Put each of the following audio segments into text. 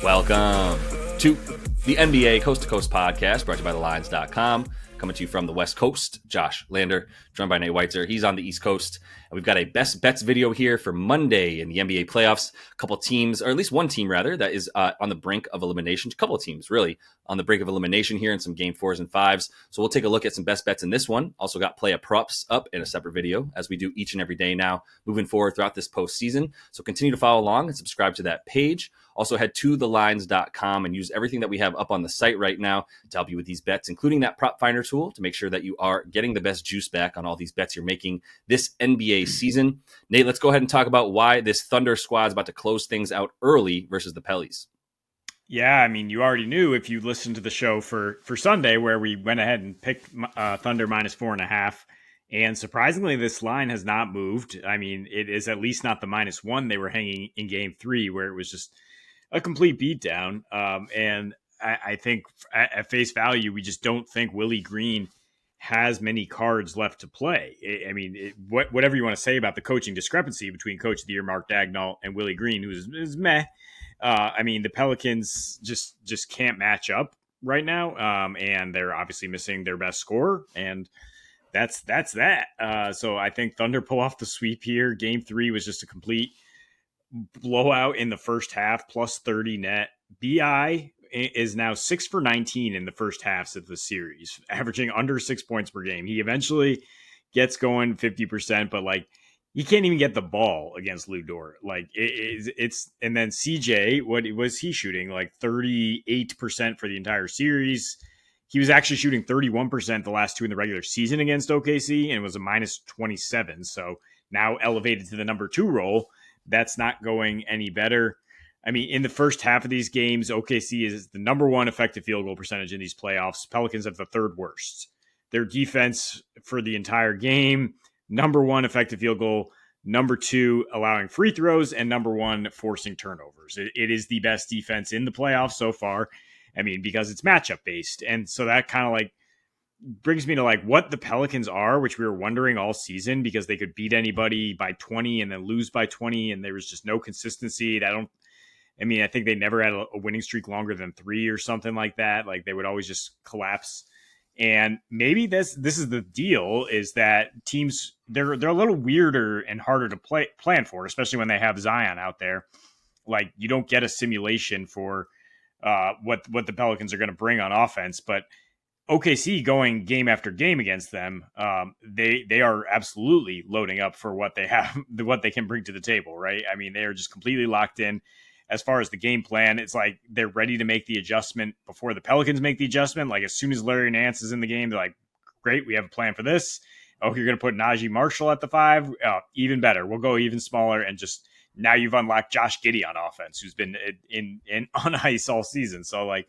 Welcome to the NBA Coast to Coast podcast brought to you by thelines.com. Coming to you from the West Coast, Josh Lander, joined by Nate Weitzer. He's on the East Coast. And we've got a best bets video here for Monday in the NBA playoffs. A couple teams, or at least one team rather, that is on the brink of elimination. A couple of teams, really, on the brink of elimination here in some game 4s and 5s. So we'll take a look at some best bets in this one. Also got play of props up in a separate video, as we do each and every day now, moving forward throughout this postseason. So continue to follow along and subscribe to that page. Also head to thelines.com and use everything that we have up on the site right now to help you with these bets, including that prop finder tool to make sure that you are getting the best juice back on all these bets you're making this NBA season. Nate, let's go ahead and talk about why this Thunder squad is about to close things out early versus the Pellies. Yeah, I mean, you already knew if you listened to the show for Sunday where we went ahead and picked Thunder minus 4.5. And surprisingly, this line has not moved. I mean, it is at least not the -1 they were hanging in game 3 where it was just a complete beatdown. And I think at face value, we just don't think Willie Green has many cards left to play. I mean, whatever you want to say about the coaching discrepancy between Coach of the Year Mark Daigneault and Willie Green, who is meh. I mean, the Pelicans just can't match up right now, and they're obviously missing their best scorer, and that's that. So I think Thunder pull off the sweep here. Game 3 was just a complete blowout in the first half, plus 30 net. BI is now 6 for 19 in the first halves of the series, averaging under 6 points per game. He eventually gets going 50%, but like he can't even get the ball against Lou Dort. Like it's and then CJ, what was he shooting? Like 38% for the entire series. He was actually shooting 31% the last 2 in the regular season against OKC, and it was a -27. So now elevated to the number 2 role. That's not going any better. I mean, in the first half of these games, OKC is the number 1 effective field goal percentage in these playoffs. Pelicans have the 3rd worst. Their defense for the entire game, number 1 effective field goal, number 2 allowing free throws, and number 1 forcing turnovers. It is the best defense in the playoffs so far. I mean, because it's matchup based. And so that kind of like brings me to like what the Pelicans are, which we were wondering all season because they could beat anybody by 20 and then lose by 20. And there was just no consistency. I think they never had a winning streak longer than 3 or something like that. Like they would always just collapse. And maybe this is the deal, is that teams, they're a little weirder and harder to plan for, especially when they have Zion out there. Like you don't get a simulation for what the Pelicans are going to bring on offense, but OKC going game after game against them, they are absolutely loading up for what they have, what they can bring to the table, right? I mean, they are just completely locked in. As far as the game plan, it's like they're ready to make the adjustment before the Pelicans make the adjustment. Like as soon as Larry Nance is in the game, they're like, great, we have a plan for this. Oh, you're going to put Najee Marshall at the 5? Oh, even better. We'll go even smaller, and just now you've unlocked Josh Giddey on offense, who's been in on ice all season. So like,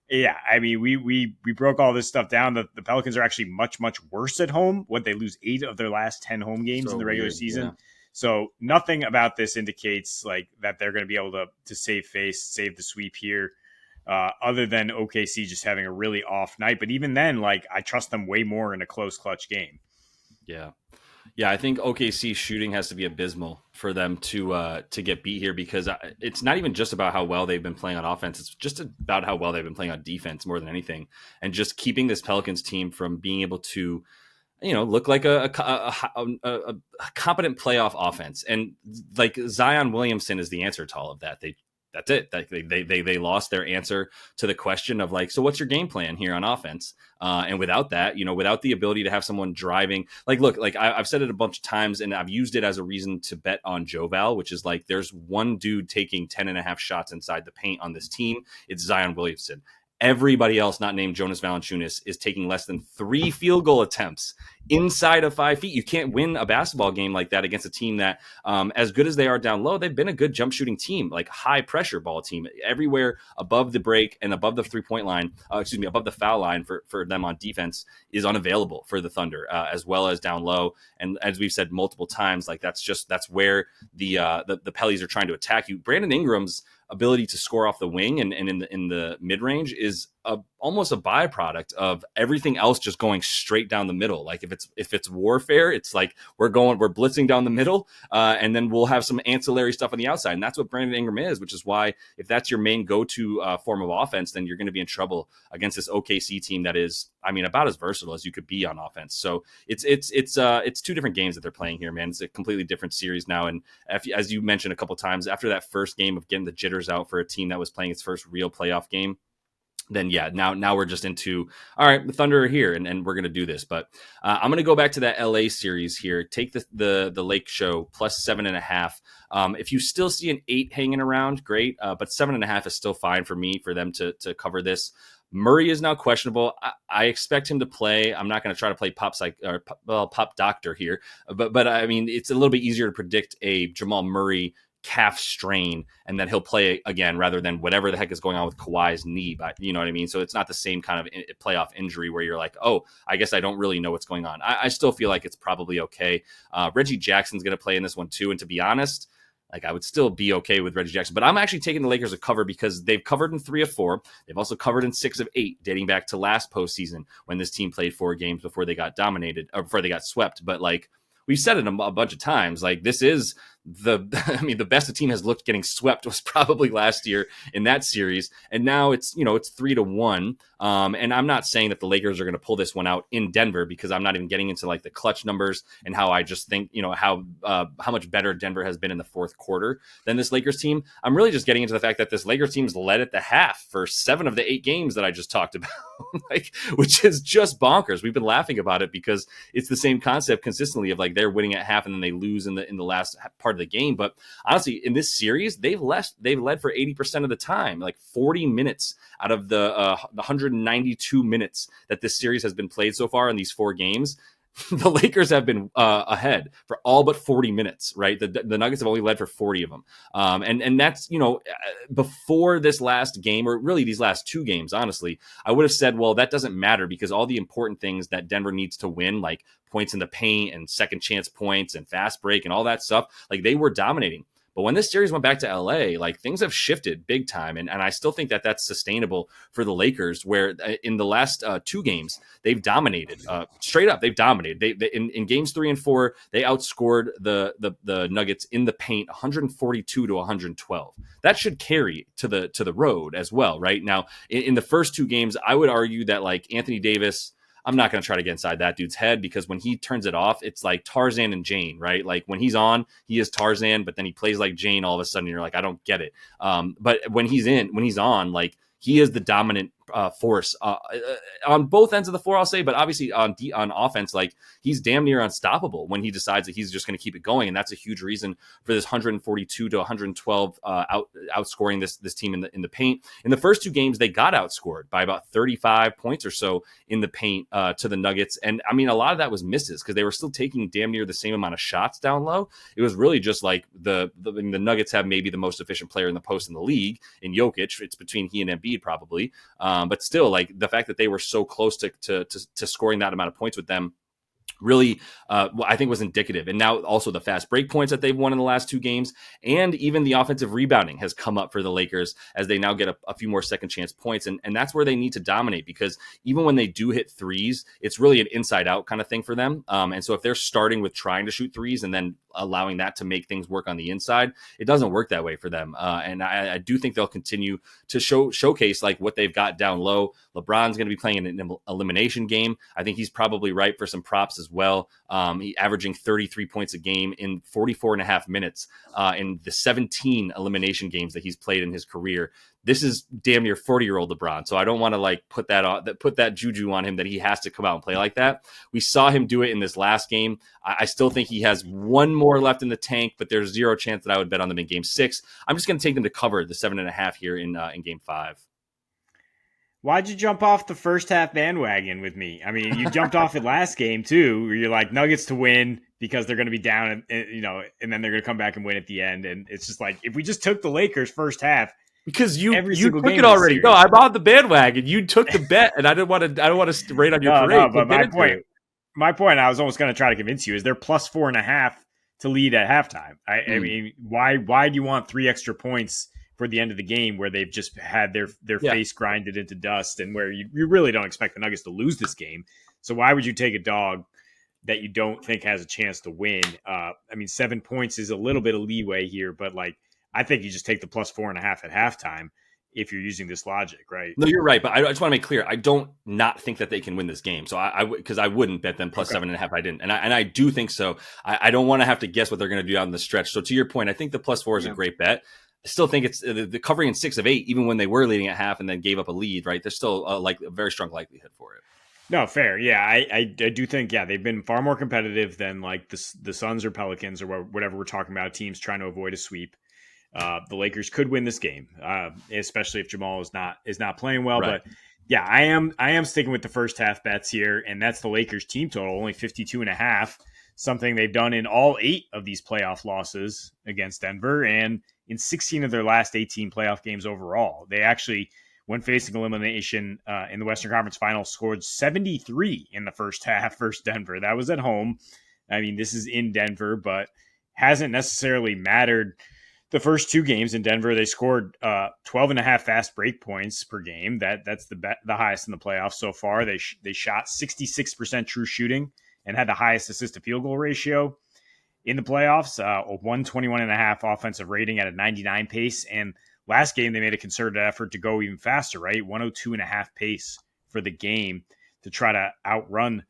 yeah, I mean, we broke all this stuff down. The Pelicans are actually much, much worse at home. What, they lose 8 of their last 10 home games in the regular season. Yeah. So nothing about this indicates like that they're going to be able to save face, save the sweep here, other than OKC just having a really off night. But even then, like I trust them way more in a close clutch game. Yeah. Yeah, I think OKC shooting has to be abysmal for them to get beat here, because it's not even just about how well they've been playing on offense. It's just about how well they've been playing on defense more than anything, and just keeping this Pelicans team from being able to, look like a competent playoff offense. And like Zion Williamson is the answer to all of that. That's it. They lost their answer to the question of like, so what's your game plan here on offense? And without that, without the ability to have someone driving, like, look, like I've said it a bunch of times and I've used it as a reason to bet on Joval, which is like, there's one dude taking 10.5 shots inside the paint on this team. It's Zion Williamson. Everybody else not named Jonas Valanciunas is taking less than 3 field goal attempts inside of 5 feet. You can't win a basketball game like that against a team that, as good as they are down low, they've been a good jump shooting team, like high pressure ball team. Everywhere above the break and above the 3-point line, above the foul line for them on defense is unavailable for the Thunder, as well as down low. And as we've said multiple times, like that's where the Pellies are trying to attack you. Brandon Ingram's ability to score off the wing and in the mid range is almost a byproduct of everything else just going straight down the middle. Like if it's warfare, it's like we're blitzing down the middle, and then we'll have some ancillary stuff on the outside, and that's what Brandon Ingram is. Which is why if that's your main go-to form of offense, then you're going to be in trouble against this OKC team that is, I mean, about as versatile as you could be on offense. So it's two different games that they're playing here, man. It's a completely different series now, and as you mentioned a couple times, after that first game of getting the jitters out for a team that was playing its first real playoff game, then yeah, now we're just into, all right, the Thunder are here, and we're going to do this. But I'm going to go back to that LA series here. Take the Lake Show plus 7.5. If you still see an 8 hanging around, great. But 7.5 is still fine for me for them to cover this. Murray is now questionable. I expect him to play. I'm not going to try to play pop doctor here, but I mean, it's a little bit easier to predict a Jamal Murray calf strain and that he'll play again rather than whatever the heck is going on with Kawhi's knee. But you know what I mean? So it's not the same kind of playoff injury where you're like, oh, I guess I don't really know what's going on. I still feel like it's probably okay. Reggie Jackson's going to play in this one too. And to be honest, like I would still be okay with Reggie Jackson, but I'm actually taking the Lakers to cover because they've covered in 3 of 4. They've also covered in 6 of 8, dating back to last postseason when this team played 4 games before they got dominated or before they got swept. But like, we've said it a bunch of times, like this is the best the team has looked getting swept was probably last year in that series. And now it's 3-1. And I'm not saying that the Lakers are going to pull this one out in Denver because I'm not even getting into like the clutch numbers and how I just think, how much better Denver has been in the fourth quarter than this Lakers team. I'm really just getting into the fact that this Lakers team's led at the half for 7 of the 8 games that I just talked about, which is just bonkers. We've been laughing about it because it's the same concept consistently of like they're winning at half and then they lose in the last part of the game. But honestly, in this series, they've led for 80% of the time, like 40 minutes out of the 192 minutes that this series has been played so far in these 4 games. The Lakers have been ahead for all but 40 minutes, right? The Nuggets have only led for 40 of them. And that's, before this last game, or really these last 2 games, honestly, I would have said, well, that doesn't matter because all the important things that Denver needs to win, like points in the paint and second chance points and fast break and all that stuff, like they were dominating. But when this series went back to LA, like things have shifted big time. And I still think that that's sustainable for the Lakers, where in the last 2 games, they've dominated straight up. They've dominated. They in games 3 and 4, they outscored the Nuggets in the paint 142 to 112. That should carry to the road as well. Right now, in the first 2 games, I would argue that like Anthony Davis, I'm not going to try to get inside that dude's head because when he turns it off, it's like Tarzan and Jane, right? Like when he's on, he is Tarzan, but then he plays like Jane all of a sudden. You're like, I don't get it. But when he's on, like he is the dominant force on both ends of the floor, I'll say, but obviously on offense, like he's damn near unstoppable when he decides that he's just going to keep it going. And that's a huge reason for this 142 to 112 outscoring this team in the paint. In the first 2 games, they got outscored by about 35 points or so in the paint to the Nuggets. And I mean, a lot of that was misses because they were still taking damn near the same amount of shots down low. It was really just like the Nuggets have maybe the most efficient player in the post in the league in Jokic. It's between he and Embiid probably. But still, like the fact that they were so close to scoring that amount of points with them really, I think was indicative. And now also the fast break points that they've won in the last 2 games, and even the offensive rebounding has come up for the Lakers as they now get a few more second chance points. And that's where they need to dominate because even when they do hit threes, it's really an inside out kind of thing for them. And so if they're starting with trying to shoot threes and then allowing that to make things work on the inside, it doesn't work that way for them. And I do think they'll continue to showcase like what they've got down low. LeBron's going to be playing an elimination game. I think he's probably ripe for some props as well. He averaging 33 points a game in 44 and a half minutes in the 17 elimination games that he's played in his career. This is damn near 40-year-old LeBron. So I don't want to like put that juju on him that he has to come out and play like that. We saw him do it in this last game. I still think he has one more left in the tank, but there's 0 chance that I would bet on them in game 6. I'm just going to take them to cover the 7.5 here in game 5. Why'd you jump off the first half bandwagon with me? I mean, you jumped off it last game too, where you're like Nuggets to win because they're going to be down, and then they're going to come back and win at the end. And it's just like if we just took the Lakers first half, because you took it already. No, I'm on the bandwagon. You took the bet, and I don't want to rain on your parade. No, but my point, I was almost going to try to convince you is they're plus 4.5 to lead at halftime. I mean, why do you want 3 extra points for the end of the game where they've just had their Yeah. face grinded into dust, and where you really don't expect the Nuggets to lose this game. So why would you take a dog that you don't think has a chance to win? I mean, 7 points is a little bit of leeway here, but like I think you just take the plus 4.5 at halftime if you're using this logic, right? No, you're right, but I just want to make clear, I don't not think that they can win this game. So because I wouldn't bet them plus 7.5. I didn't, and I do think so. I don't want to have to guess what they're going to do out in the stretch. So to your point, I think the plus 4 is a great bet. I still think it's the covering in 6 of 8, even when they were leading at half and then gave up a lead. Right, there's still a very strong likelihood for it. No, fair. Yeah, I do think, they've been far more competitive than like the Suns or Pelicans or whatever we're talking about, teams trying to avoid a sweep. The Lakers could win this game, especially if Jamal is not playing well. Right. But yeah, I am sticking with the first half bets here, and that's the Lakers team total, only 52.5, something they've done in all 8 of these playoff losses against Denver, and in 16 of their last 18 playoff games overall. They actually, when facing elimination in the Western Conference Finals, scored 73 in the first half versus Denver. That was at home. I mean, this is in Denver, but hasn't necessarily mattered. The first 2 games in Denver, they scored 12.5 fast break points per game. That's the highest in the playoffs so far. They shot 66% true shooting and had the highest assist to field goal ratio in the playoffs. A 121.5 offensive rating at a 99 pace. And last game, they made a concerted effort to go even faster, right? 102.5 pace for the game to try to outrun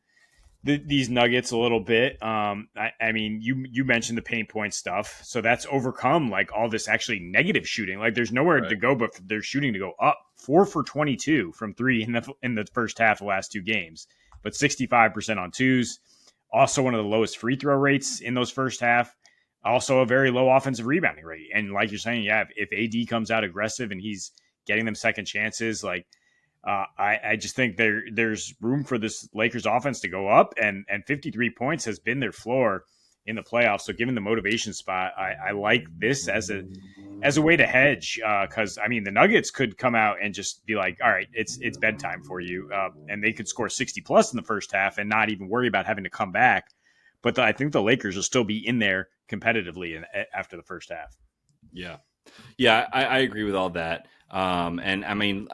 these Nuggets a little bit. I mean, you mentioned the paint point stuff, so that's overcome like all this actually negative shooting. Like there's nowhere to go but their shooting to go up. 4 for 22 from 3 in the first half of the last 2 games, but 65% on twos. Also one of the lowest free throw rates in those first half. Also a very low offensive rebounding rate. And like you're saying, if AD comes out aggressive and he's getting them second chances, like I just think there's room for this Lakers offense to go up, and 53 points has been their floor in the playoffs. So given the motivation spot, I like this as a way to hedge, because I mean the Nuggets could come out and just be like, all right, it's bedtime for you, and they could score 60 plus in the first half and not even worry about having to come back. But I think the Lakers will still be in there competitively after the first half. Yeah, I agree with all that, and I mean.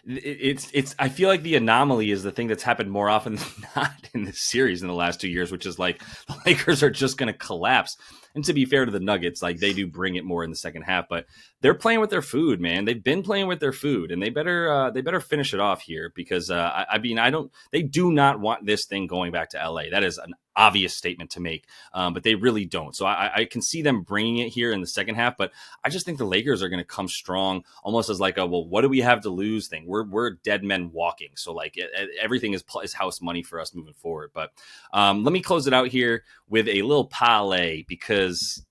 It's I feel like the anomaly is the thing that's happened more often than not in this series in the last 2 years, which is like the Lakers are just going to collapse. And to be fair to the Nuggets, like they do bring it more in the second half, but they're playing with their food, man. They've been playing with their food, and they better finish it off here because they do not want this thing going back to LA. That is an obvious statement to make, but they really don't. So I can see them bringing it here in the second half, but I just think the Lakers are going to come strong, almost as like what do we have to lose thing? We're dead men walking, so like everything is house money for us moving forward. But let me close it out here with a little parlay because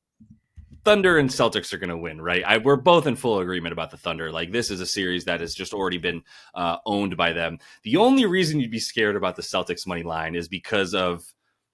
Thunder and Celtics are going to win, right? We're both in full agreement about the Thunder. Like this is a series that has just already been owned by them. The only reason you'd be scared about the Celtics money line is because of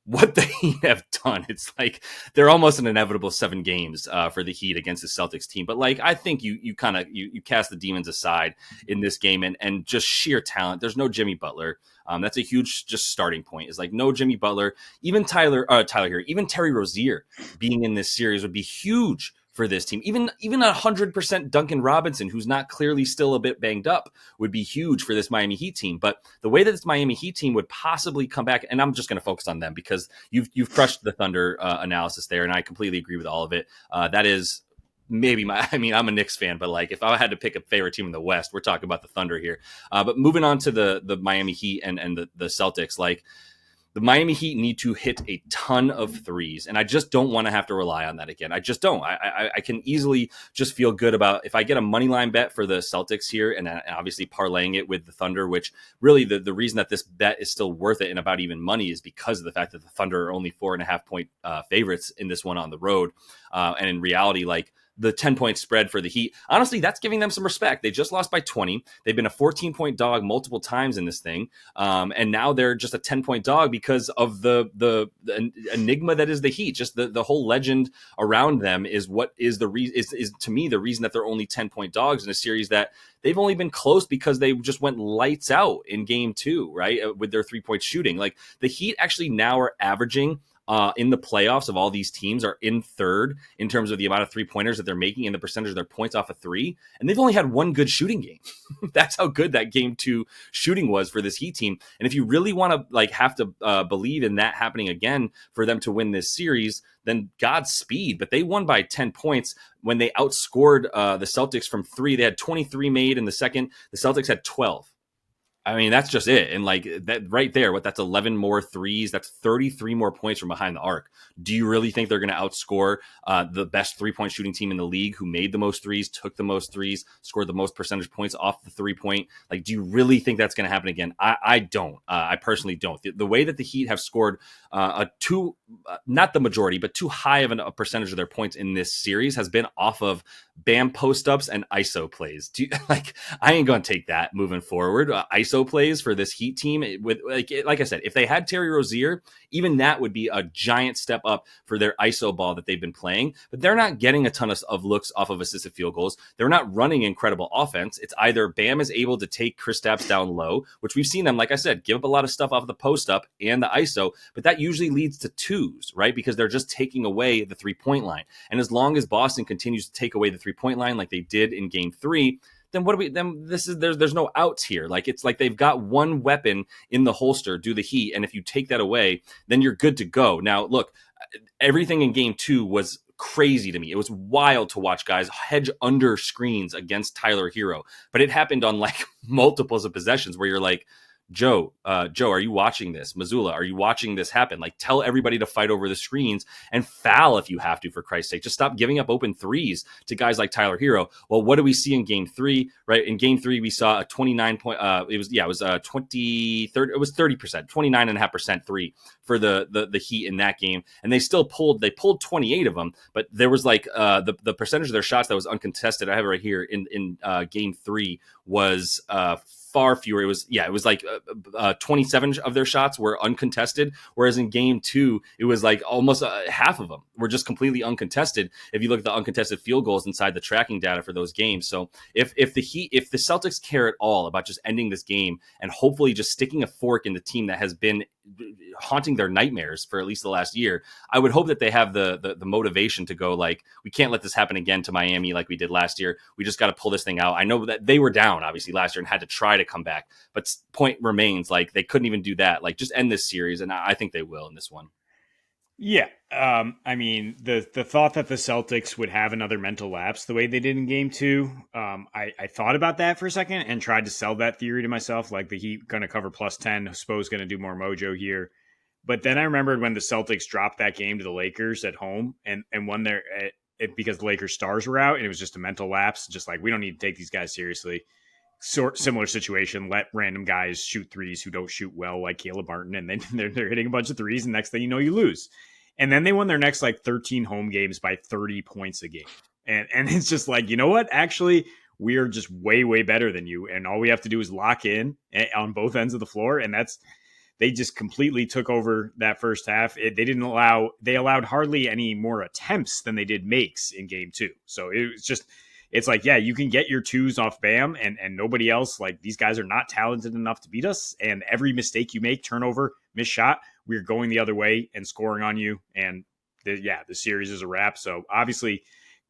what the Heat have done. It's like they're almost an inevitable 7 games for the Heat against the Celtics team. But like I think you kind of you cast the demons aside in this game and just sheer talent. There's no Jimmy Butler. That's a huge just starting point. Is like no Jimmy Butler, even Tyler here, even Terry Rozier being in this series would be huge for this team. Even 100% Duncan Robinson, who's not clearly still a bit banged up, would be huge for this Miami Heat team. But the way that this Miami Heat team would possibly come back, and I'm just going to focus on them because you've crushed the Thunder analysis there, and I completely agree with all of it. That is maybe I'm a Knicks fan, but like if I had to pick a favorite team in the West, we're talking about the Thunder here. But moving on to the Miami Heat and the Celtics, like the Miami Heat need to hit a ton of threes, and I just don't want to have to rely on that again. I just don't. I can easily just feel good about if I get a money line bet for the Celtics here, and obviously parlaying it with the Thunder, which really the reason that this bet is still worth it and about even money is because of the fact that the Thunder are only 4.5 point favorites in this one on the road, and in reality, like the 10-point spread for the Heat. Honestly, that's giving them some respect. They just lost by 20. They've been a 14-point dog multiple times in this thing. And now they're just a 10-point dog because of the enigma that is the Heat. Just the whole legend around them is what is the reason is to me the reason that they're only 10-point dogs in a series that they've only been close because they just went lights out in game 2, right? With their 3-point shooting. Like the Heat actually now are averaging in the playoffs of all these teams are in third in terms of the amount of 3-pointers that they're making and the percentage of their points off of three. And they've only had one good shooting game. That's how good that game 2 shooting was for this Heat team. And if you really want to like have to believe in that happening again for them to win this series, then Godspeed. But they won by 10 points when they outscored the Celtics from 3. They had 23 made in the second. The Celtics had 12. I mean, that's just it. And like that right there, that's 11 more threes. That's 33 more points from behind the arc. Do you really think they're going to outscore the best 3-point shooting team in the league who made the most threes, took the most threes, scored the most percentage points off the 3-point? Like, do you really think that's going to happen again? I don't. I personally don't. The way that the Heat have scored not the majority, but too high of a percentage of their points in this series has been off of Bam post-ups and ISO plays. I ain't going to take that moving forward. ISO plays for this Heat team with like I said, if they had Terry Rozier, even that would be a giant step up for their ISO ball that they've been playing. But they're not getting a ton of looks off of assisted field goals. They're not running incredible offense. It's either Bam is able to take Kristaps down low, which we've seen them, like I said, give up a lot of stuff off the post-up and the ISO, but that usually leads to twos, right? Because they're just taking away the 3-point line. And as long as Boston continues to take away the 3-point line like they did in game 3, then there's no outs here. Like, it's like they've got one weapon in the holster, do the Heat, and if you take that away, then you're good to go. Now, look, everything in game 2 was crazy to me. It was wild to watch guys hedge under screens against Tyler Hero, but it happened on like multiples of possessions where you're like, Joe, are you watching this? Mazzulla, are you watching this happen? Like, tell everybody to fight over the screens and foul if you have to, for Christ's sake. Just stop giving up open threes to guys like Tyler Hero. Well, what do we see in game 3, right? In game 3, we saw a 29 point, it was 30%, 29.5% three for the Heat in that game. And they still pulled 28 of them, but there was like, the percentage of their shots that was uncontested, I have it right here in game 3 was, far fewer. It was like 27 of their shots were uncontested, whereas in game 2 it was like almost half of them were just completely uncontested. If you look at the uncontested field goals inside the tracking data for those games, so if the Celtics care at all about just ending this game and hopefully just sticking a fork in the team that has been haunting their nightmares for at least the last year, I would hope that they have the motivation to go like, we can't let this happen again to Miami like we did last year. We just got to pull this thing out. I know that they were down obviously last year and had to try to come back, but point remains, like, they couldn't even do that. Like, just end this series, and I think they will in this one. Yeah. I mean, the thought that the Celtics would have another mental lapse the way they did in game 2, I thought about that for a second and tried to sell that theory to myself, like the Heat going to cover plus 10, Spo's going to do more mojo here. But then I remembered when the Celtics dropped that game to the Lakers at home and won because the Lakers stars were out, and it was just a mental lapse, just like, we don't need to take these guys seriously. Similar situation, let random guys shoot threes who don't shoot well, like Caleb Martin, and then they're hitting a bunch of threes, and next thing you know, you lose. And then they won their next like 13 home games by 30 points a game. And it's just like, you know what? Actually, we are just way, way better than you. And all we have to do is lock in on both ends of the floor. And they just completely took over that first half. They allowed hardly any more attempts than they did makes in game 2. So it's like, yeah, you can get your twos off Bam and nobody else. Like, these guys are not talented enough to beat us. And every mistake you make, turnover, missed shot, we're going the other way and scoring on you. And the series is a wrap. So obviously,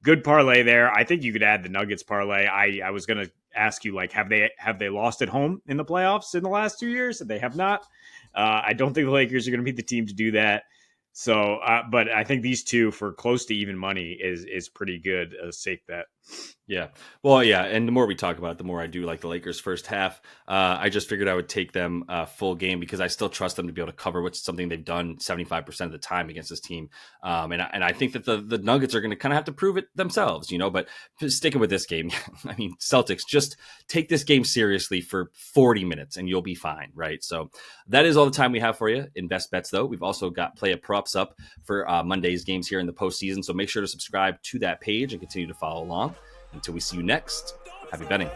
good parlay there. I think you could add the Nuggets parlay. I was going to ask you, like, have they lost at home in the playoffs in the last 2 years? They have not. I don't think the Lakers are going to be the team to do that. So, but I think these two for close to even money is pretty good. A safe bet. Yeah. Well, yeah. And the more we talk about it, the more I do like the Lakers first half. I just figured I would take them full game because I still trust them to be able to cover, which is something they've done 75% of the time against this team. And I think that the Nuggets are going to kind of have to prove it themselves, but sticking with this game, I mean, Celtics, just take this game seriously for 40 minutes and you'll be fine. Right. So that is all the time we have for you in Best Bets, though. We've also got Play It Props up for Monday's games here in the postseason. So make sure to subscribe to that page and continue to follow along. Until we see you next, happy betting.